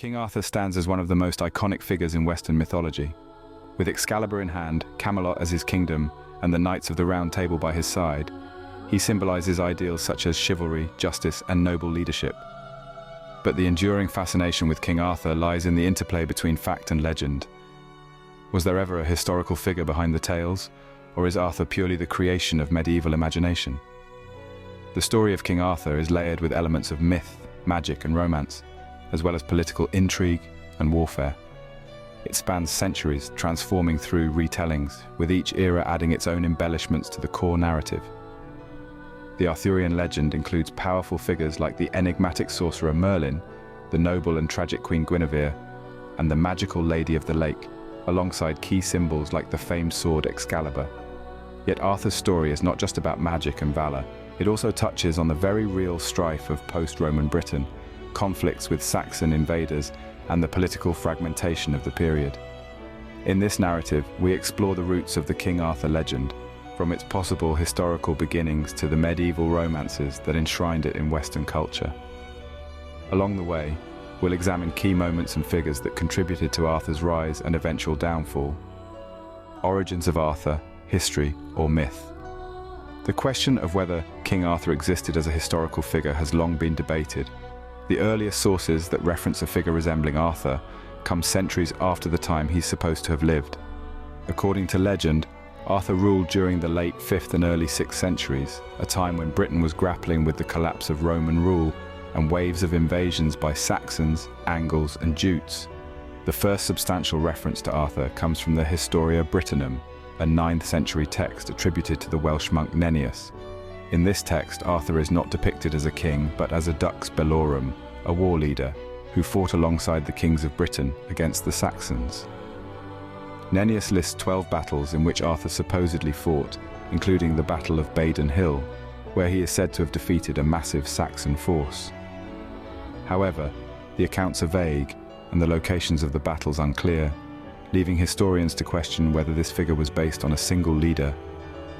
King Arthur stands as one of the most iconic figures in Western mythology. With Excalibur in hand, Camelot as his kingdom, and the Knights of the Round Table by his side, he symbolizes ideals such as chivalry, justice, and noble leadership. But the enduring fascination with King Arthur lies in the interplay between fact and legend. Was there ever a historical figure behind the tales, or is Arthur purely the creation of medieval imagination? The story of King Arthur is layered with elements of myth, magic, and romance, as well as political intrigue and warfare. It spans centuries, transforming through retellings, with each era adding its own embellishments to the core narrative. The Arthurian legend includes powerful figures like the enigmatic sorcerer Merlin, the noble and tragic Queen Guinevere, and the magical Lady of the Lake, alongside key symbols like the famed sword Excalibur. Yet Arthur's story is not just about magic and valor. It also touches on the very real strife of post-Roman Britain, conflicts with Saxon invaders, and the political fragmentation of the period. In this narrative, we explore the roots of the King Arthur legend, from its possible historical beginnings to the medieval romances that enshrined it in Western culture. Along the way, we'll examine key moments and figures that contributed to Arthur's rise and eventual downfall. Origins of Arthur, history or myth? The question of whether King Arthur existed as a historical figure has long been debated. The earliest sources that reference a figure resembling Arthur come centuries after the time he's supposed to have lived. According to legend, Arthur ruled during the late 5th and early 6th centuries, a time when Britain was grappling with the collapse of Roman rule and waves of invasions by Saxons, Angles, and Jutes. The first substantial reference to Arthur comes from the Historia Brittonum, a 9th century text attributed to the Welsh monk Nennius. In this text, Arthur is not depicted as a king, but as a dux bellorum, a war leader, who fought alongside the kings of Britain against the Saxons. Nennius lists 12 battles in which Arthur supposedly fought, including the Battle of Badon Hill, where he is said to have defeated a massive Saxon force. However, the accounts are vague, and the locations of the battles unclear, leaving historians to question whether this figure was based on a single leader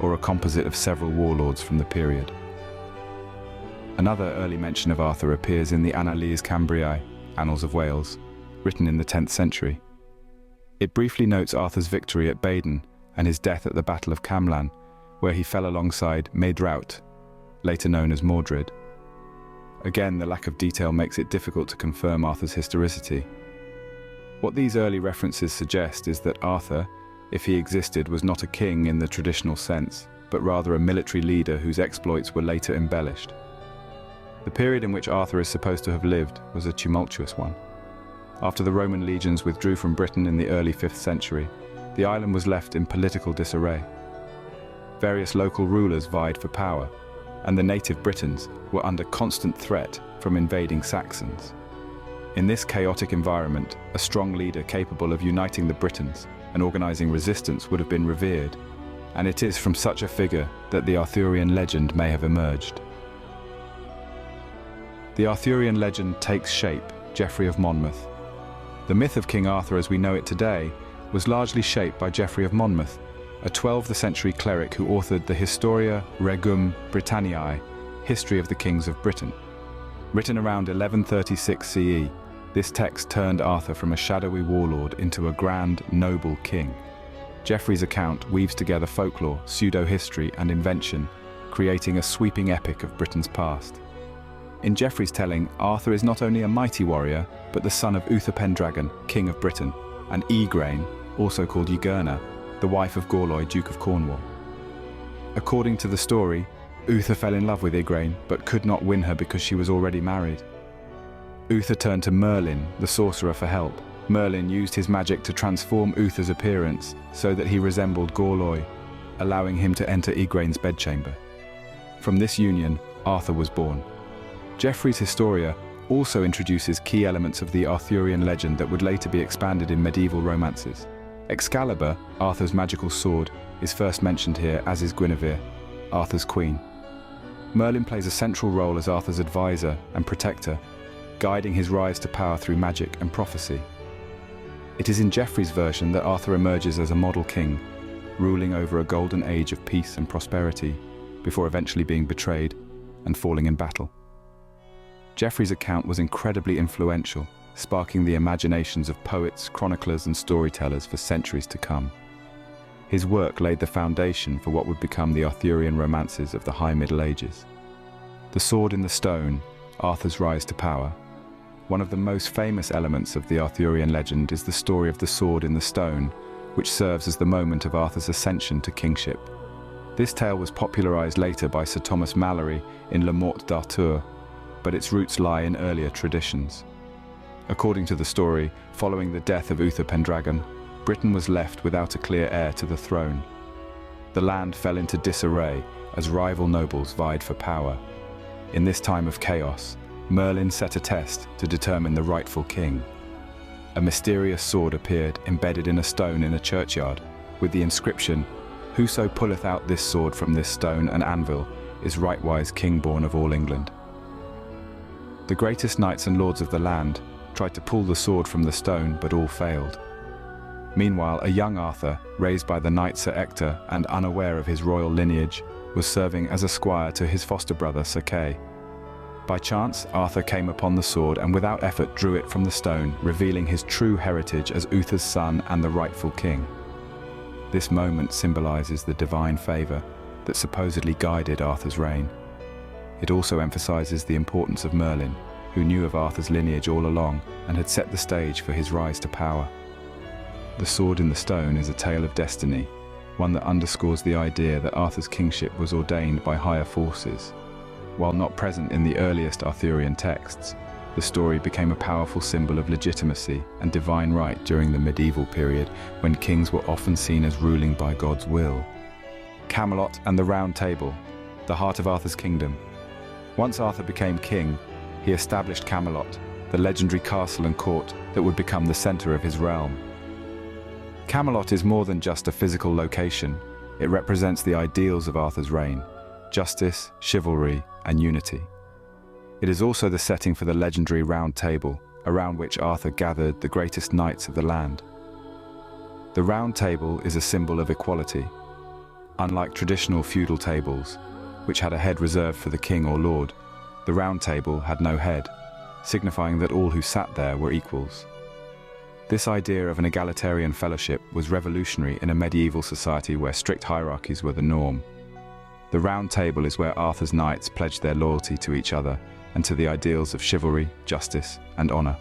or a composite of several warlords from the period. Another early mention of Arthur appears in the Annales Cambriae, Annals of Wales, written in the 10th century. It briefly notes Arthur's victory at Badon and his death at the Battle of Camlann, where he fell alongside Mordred, later known as Mordred. Again, the lack of detail makes it difficult to confirm Arthur's historicity. What these early references suggest is that Arthur, if he existed, was not a king in the traditional sense, but rather a military leader whose exploits were later embellished. The period in which Arthur is supposed to have lived was a tumultuous one. After the Roman legions withdrew from Britain in the early 5th century, the island was left in political disarray. Various local rulers vied for power, and the native Britons were under constant threat from invading Saxons. In this chaotic environment, a strong leader capable of uniting the Britons and organizing resistance would have been revered, and it is from such a figure that the Arthurian legend may have emerged. The Arthurian legend takes shape, Geoffrey of Monmouth. The myth of King Arthur as we know it today was largely shaped by Geoffrey of Monmouth, a 12th century cleric who authored the Historia Regum Britanniae, History of the Kings of Britain. Written around 1136 CE, this text turned Arthur from a shadowy warlord into a grand, noble king. Geoffrey's account weaves together folklore, pseudo-history, and invention, creating a sweeping epic of Britain's past. In Geoffrey's telling, Arthur is not only a mighty warrior, but the son of Uther Pendragon, King of Britain, and Igraine, also called Igerna, the wife of Gorloy, Duke of Cornwall. According to the story, Uther fell in love with Igraine, but could not win her because she was already married. Uther turned to Merlin, the sorcerer, for help. Merlin used his magic to transform Uther's appearance so that he resembled Gorloy, allowing him to enter Igraine's bedchamber. From this union, Arthur was born. Geoffrey's Historia also introduces key elements of the Arthurian legend that would later be expanded in medieval romances. Excalibur, Arthur's magical sword, is first mentioned here, as is Guinevere, Arthur's queen. Merlin plays a central role as Arthur's advisor and protector, guiding his rise to power through magic and prophecy. It is in Geoffrey's version that Arthur emerges as a model king, ruling over a golden age of peace and prosperity, before eventually being betrayed and falling in battle. Geoffrey's account was incredibly influential, sparking the imaginations of poets, chroniclers, and storytellers for centuries to come. His work laid the foundation for what would become the Arthurian romances of the High Middle Ages. The Sword in the Stone, Arthur's rise to power. One of the most famous elements of the Arthurian legend is the story of the Sword in the Stone, which serves as the moment of Arthur's ascension to kingship. This tale was popularized later by Sir Thomas Malory in Le Morte d'Arthur, but its roots lie in earlier traditions. According to the story, following the death of Uther Pendragon, Britain was left without a clear heir to the throne. The land fell into disarray as rival nobles vied for power. In this time of chaos, Merlin set a test to determine the rightful king. A mysterious sword appeared embedded in a stone in a churchyard, with the inscription, "Whoso pulleth out this sword from this stone and anvil is rightwise king born of all England." The greatest knights and lords of the land tried to pull the sword from the stone, but all failed. Meanwhile, a young Arthur, raised by the knight Sir Ector and unaware of his royal lineage, was serving as a squire to his foster brother Sir Kay. By chance, Arthur came upon the sword and without effort drew it from the stone, revealing his true heritage as Uther's son and the rightful king. This moment symbolizes the divine favor that supposedly guided Arthur's reign. It also emphasizes the importance of Merlin, who knew of Arthur's lineage all along and had set the stage for his rise to power. The Sword in the Stone is a tale of destiny, one that underscores the idea that Arthur's kingship was ordained by higher forces. While not present in the earliest Arthurian texts, the story became a powerful symbol of legitimacy and divine right during the medieval period, when kings were often seen as ruling by God's will. Camelot and the Round Table, the heart of Arthur's kingdom. Once Arthur became king, he established Camelot, the legendary castle and court that would become the center of his realm. Camelot is more than just a physical location. It represents the ideals of Arthur's reign: justice, chivalry, and unity. It is also the setting for the legendary Round Table, around which Arthur gathered the greatest knights of the land. The Round Table is a symbol of equality. Unlike traditional feudal tables, which had a head reserved for the king or lord, the Round Table had no head, signifying that all who sat there were equals. This idea of an egalitarian fellowship was revolutionary in a medieval society where strict hierarchies were the norm. The Round Table is where Arthur's knights pledged their loyalty to each other and to the ideals of chivalry, justice, and honor.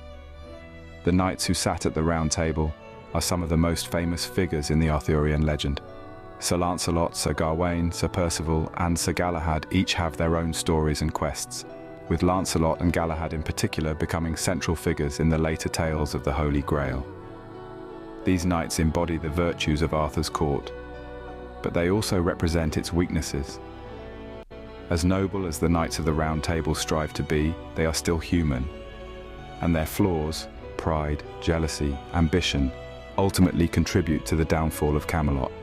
The knights who sat at the Round Table are some of the most famous figures in the Arthurian legend. Sir Lancelot, Sir Gawain, Sir Percival, and Sir Galahad each have their own stories and quests, with Lancelot and Galahad in particular becoming central figures in the later tales of the Holy Grail. These knights embody the virtues of Arthur's court, but they also represent its weaknesses. As noble as the Knights of the Round Table strive to be, they are still human, and their flaws, pride, jealousy, ambition, ultimately contribute to the downfall of Camelot.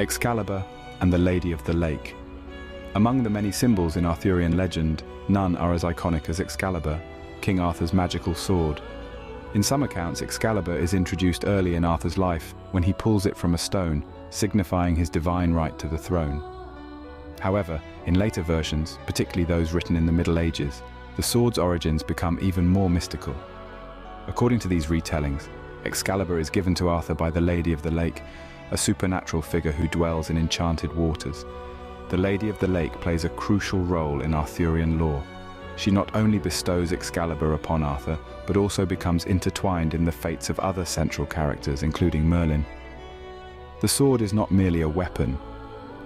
Excalibur and the Lady of the Lake. Among the many symbols in Arthurian legend, none are as iconic as Excalibur, King Arthur's magical sword. In some accounts, Excalibur is introduced early in Arthur's life when he pulls it from a stone, signifying his divine right to the throne. However, in later versions, particularly those written in the Middle Ages, the sword's origins become even more mystical. According to these retellings, Excalibur is given to Arthur by the Lady of the Lake, a supernatural figure who dwells in enchanted waters. The Lady of the Lake plays a crucial role in Arthurian lore. She not only bestows Excalibur upon Arthur, but also becomes intertwined in the fates of other central characters, including Merlin. The sword is not merely a weapon.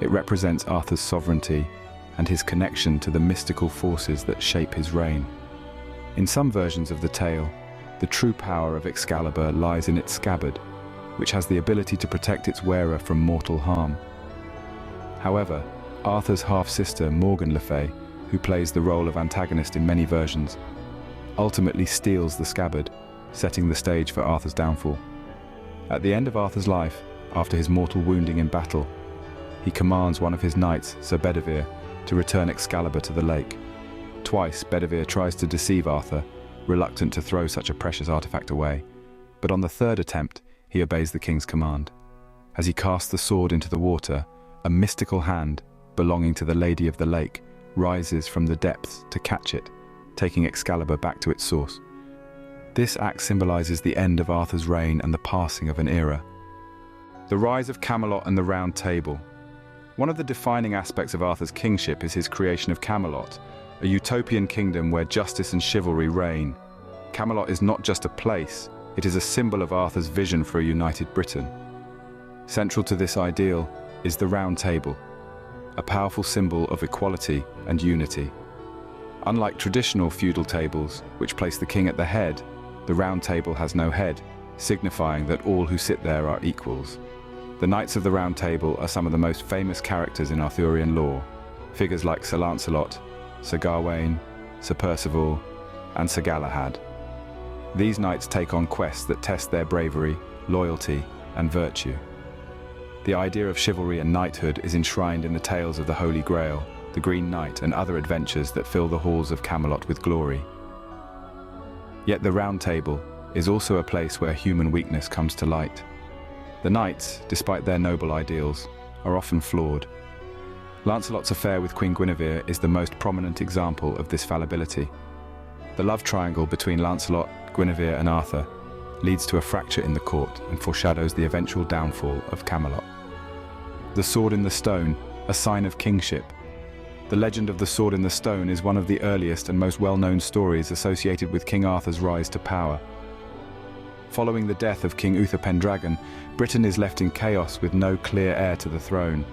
It represents Arthur's sovereignty and his connection to the mystical forces that shape his reign. In some versions of the tale, the true power of Excalibur lies in its scabbard, which has the ability to protect its wearer from mortal harm. However, Arthur's half-sister Morgan Le Fay, who plays the role of antagonist in many versions, ultimately steals the scabbard, setting the stage for Arthur's downfall. At the end of Arthur's life, after his mortal wounding in battle, he commands one of his knights, Sir Bedivere, to return Excalibur to the lake. Twice, Bedivere tries to deceive Arthur, reluctant to throw such a precious artifact away, but on the third attempt, he obeys the king's command. As he casts the sword into the water, a mystical hand, belonging to the Lady of the Lake, rises from the depths to catch it, taking Excalibur back to its source. This act symbolizes the end of Arthur's reign and the passing of an era. The rise of Camelot and the Round Table. One of the defining aspects of Arthur's kingship is his creation of Camelot, a utopian kingdom where justice and chivalry reign. Camelot is not just a place, it is a symbol of Arthur's vision for a united Britain. Central to this ideal is the Round Table, a powerful symbol of equality and unity. Unlike traditional feudal tables, which place the king at the head, the Round Table has no head, signifying that all who sit there are equals. The Knights of the Round Table are some of the most famous characters in Arthurian lore. Figures like Sir Lancelot, Sir Gawain, Sir Percival, and Sir Galahad. These knights take on quests that test their bravery, loyalty, and virtue. The idea of chivalry and knighthood is enshrined in the tales of the Holy Grail, the Green Knight, and other adventures that fill the halls of Camelot with glory. Yet the Round Table is also a place where human weakness comes to light. The knights, despite their noble ideals, are often flawed. Lancelot's affair with Queen Guinevere is the most prominent example of this fallibility. The love triangle between Lancelot, Guinevere, and Arthur leads to a fracture in the court and foreshadows the eventual downfall of Camelot. The Sword in the Stone, a sign of kingship. The legend of the Sword in the Stone is one of the earliest and most well-known stories associated with King Arthur's rise to power. Following the death of King Uther Pendragon, Britain is left in chaos with no clear heir to the throne.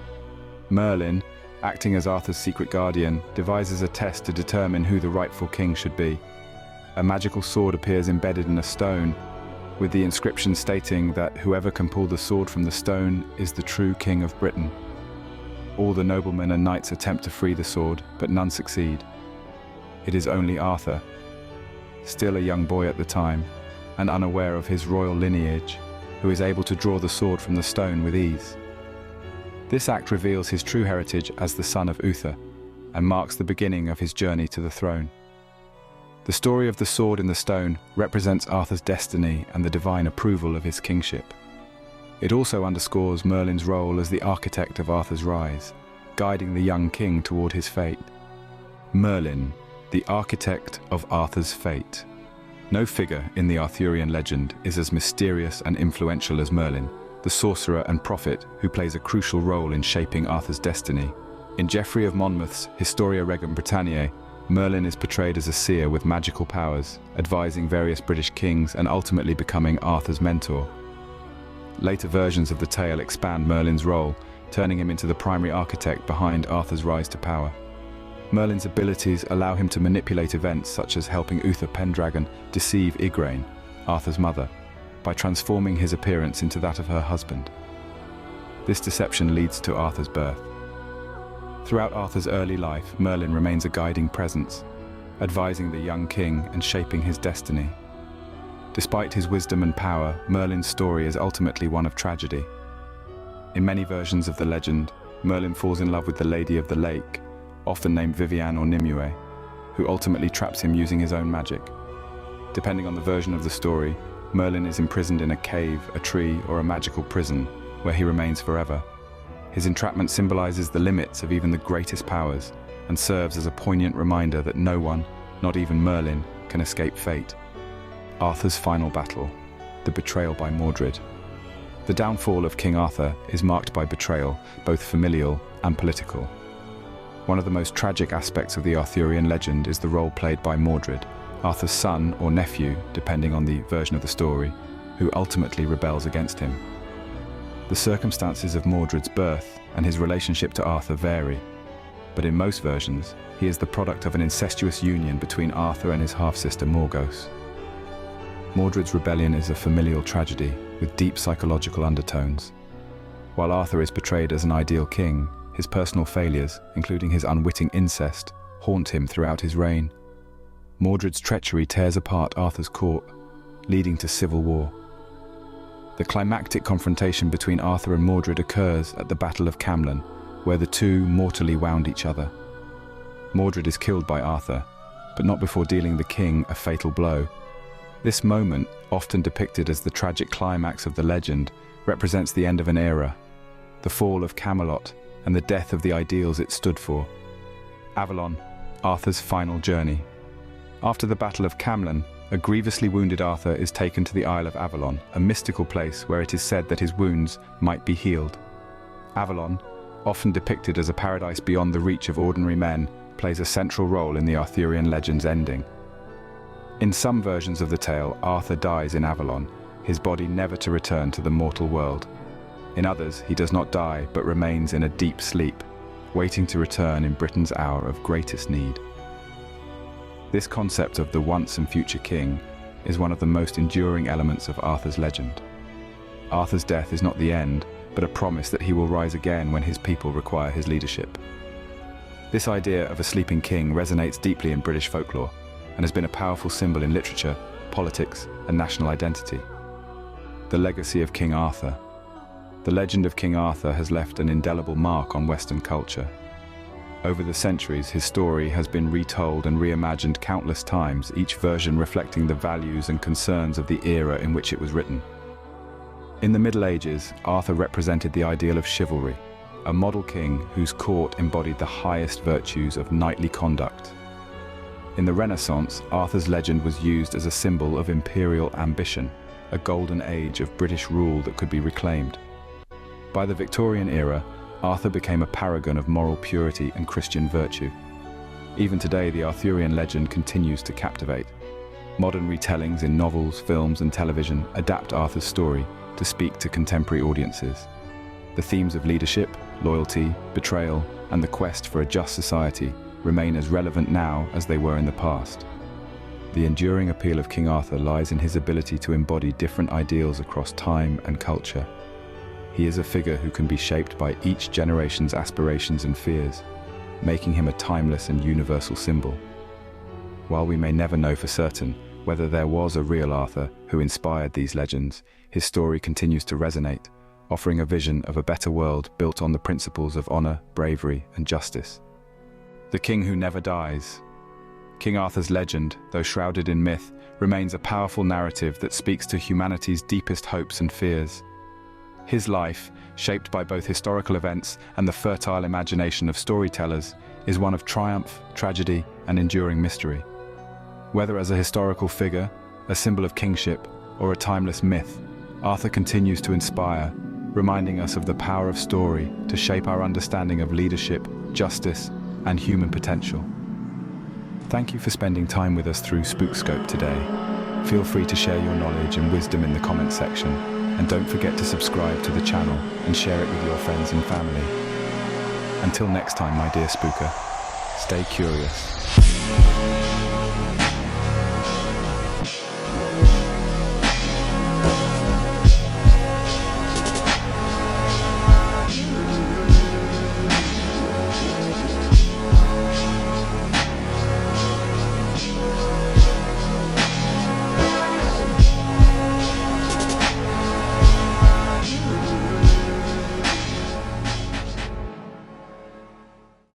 Merlin, acting as Arthur's secret guardian, devises a test to determine who the rightful king should be. A magical sword appears embedded in a stone, with the inscription stating that whoever can pull the sword from the stone is the true king of Britain. All the noblemen and knights attempt to free the sword, but none succeed. It is only Arthur, still a young boy at the time, and unaware of his royal lineage, who is able to draw the sword from the stone with ease. This act reveals his true heritage as the son of Uther, and marks the beginning of his journey to the throne. The story of the Sword in the Stone represents Arthur's destiny and the divine approval of his kingship. It also underscores Merlin's role as the architect of Arthur's rise, guiding the young king toward his fate. Merlin, the architect of Arthur's fate. No figure in the Arthurian legend is as mysterious and influential as Merlin, the sorcerer and prophet who plays a crucial role in shaping Arthur's destiny. In Geoffrey of Monmouth's Historia Regum Britanniae, Merlin is portrayed as a seer with magical powers, advising various British kings and ultimately becoming Arthur's mentor. Later versions of the tale expand Merlin's role, turning him into the primary architect behind Arthur's rise to power. Merlin's abilities allow him to manipulate events such as helping Uther Pendragon deceive Igraine, Arthur's mother, by transforming his appearance into that of her husband. This deception leads to Arthur's birth. Throughout Arthur's early life, Merlin remains a guiding presence, advising the young king and shaping his destiny. Despite his wisdom and power, Merlin's story is ultimately one of tragedy. In many versions of the legend, Merlin falls in love with the Lady of the Lake, often named Viviane or Nimue, who ultimately traps him using his own magic. Depending on the version of the story, Merlin is imprisoned in a cave, a tree, or a magical prison, where he remains forever. His entrapment symbolizes the limits of even the greatest powers, and serves as a poignant reminder that no one, not even Merlin, can escape fate. Arthur's final battle, the betrayal by Mordred. The downfall of King Arthur is marked by betrayal, both familial and political. One of the most tragic aspects of the Arthurian legend is the role played by Mordred, Arthur's son or nephew, depending on the version of the story, who ultimately rebels against him. The circumstances of Mordred's birth and his relationship to Arthur vary, but in most versions, he is the product of an incestuous union between Arthur and his half-sister Morgause. Mordred's rebellion is a familial tragedy with deep psychological undertones. While Arthur is portrayed as an ideal king, his personal failures, including his unwitting incest, haunt him throughout his reign. Mordred's treachery tears apart Arthur's court, leading to civil war. The climactic confrontation between Arthur and Mordred occurs at the Battle of Camlann, where the two mortally wound each other. Mordred is killed by Arthur, but not before dealing the king a fatal blow. This moment, often depicted as the tragic climax of the legend, represents the end of an era, the fall of Camelot, and the death of the ideals it stood for. Avalon, Arthur's final journey. After the Battle of Camlann, a grievously wounded Arthur is taken to the Isle of Avalon, a mystical place where it is said that his wounds might be healed. Avalon, often depicted as a paradise beyond the reach of ordinary men, plays a central role in the Arthurian legend's ending. In some versions of the tale, Arthur dies in Avalon, his body never to return to the mortal world. In others, he does not die but remains in a deep sleep, waiting to return in Britain's hour of greatest need. This concept of the once and future king is one of the most enduring elements of Arthur's legend. Arthur's death is not the end, but a promise that he will rise again when his people require his leadership. This idea of a sleeping king resonates deeply in British folklore and has been a powerful symbol in literature, politics, and national identity. The legacy of King Arthur. The legend of King Arthur has left an indelible mark on Western culture. Over the centuries, his story has been retold and reimagined countless times, each version reflecting the values and concerns of the era in which it was written. In the Middle Ages, Arthur represented the ideal of chivalry, a model king whose court embodied the highest virtues of knightly conduct. In the Renaissance, Arthur's legend was used as a symbol of imperial ambition, a golden age of British rule that could be reclaimed. By the Victorian era, Arthur became a paragon of moral purity and Christian virtue. Even today, the Arthurian legend continues to captivate. Modern retellings in novels, films, and television adapt Arthur's story to speak to contemporary audiences. The themes of leadership, loyalty, betrayal, and the quest for a just society remain as relevant now as they were in the past. The enduring appeal of King Arthur lies in his ability to embody different ideals across time and culture. He is a figure who can be shaped by each generation's aspirations and fears, making him a timeless and universal symbol. While we may never know for certain whether there was a real Arthur who inspired these legends, his story continues to resonate, offering a vision of a better world built on the principles of honor, bravery, and justice. The king who never dies. King Arthur's legend, though shrouded in myth, remains a powerful narrative that speaks to humanity's deepest hopes and fears. His life, shaped by both historical events and the fertile imagination of storytellers, is one of triumph, tragedy, and enduring mystery. Whether as a historical figure, a symbol of kingship, or a timeless myth, Arthur continues to inspire, reminding us of the power of story to shape our understanding of leadership, justice, and human potential. Thank you for spending time with us through Spookscope today. Feel free to share your knowledge and wisdom in the comments section, and don't forget to subscribe to the channel and share it with your friends and family. Until next time, my dear spooker, stay curious.